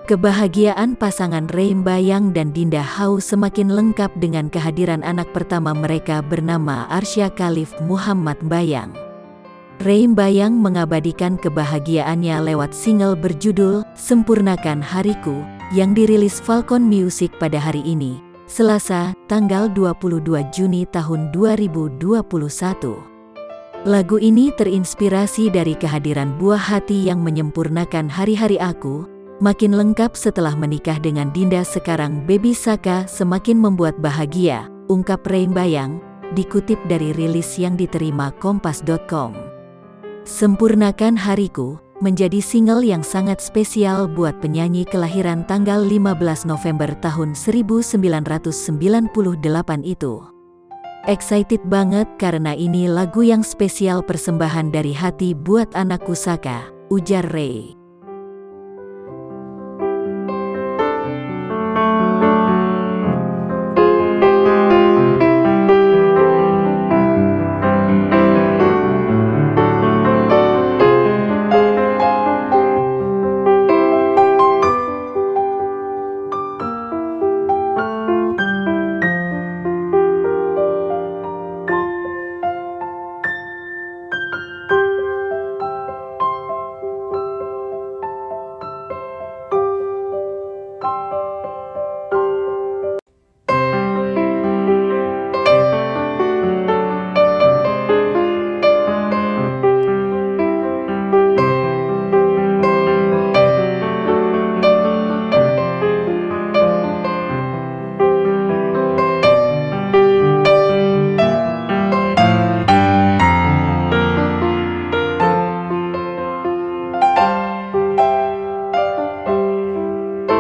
Kebahagiaan pasangan Reim Bayang dan Dinda Hau semakin lengkap dengan kehadiran anak pertama mereka bernama Arsya Khalif Muhammad Bayang. Reim Bayang mengabadikan kebahagiaannya lewat single berjudul Sempurnakan Hariku yang dirilis Falcon Music pada hari ini, Selasa, tanggal 22 Juni tahun 2021. Lagu ini terinspirasi dari kehadiran buah hati yang menyempurnakan hari-hari aku, makin lengkap setelah menikah dengan Dinda sekarang Baby Saka semakin membuat bahagia, ungkap Reim Bayang, dikutip dari rilis yang diterima Kompas.com. Sempurnakan Hariku menjadi single yang sangat spesial buat penyanyi kelahiran tanggal 15 November tahun 1998 itu. Excited banget karena ini lagu yang spesial persembahan dari hati buat anakku Saka, ujar Rey.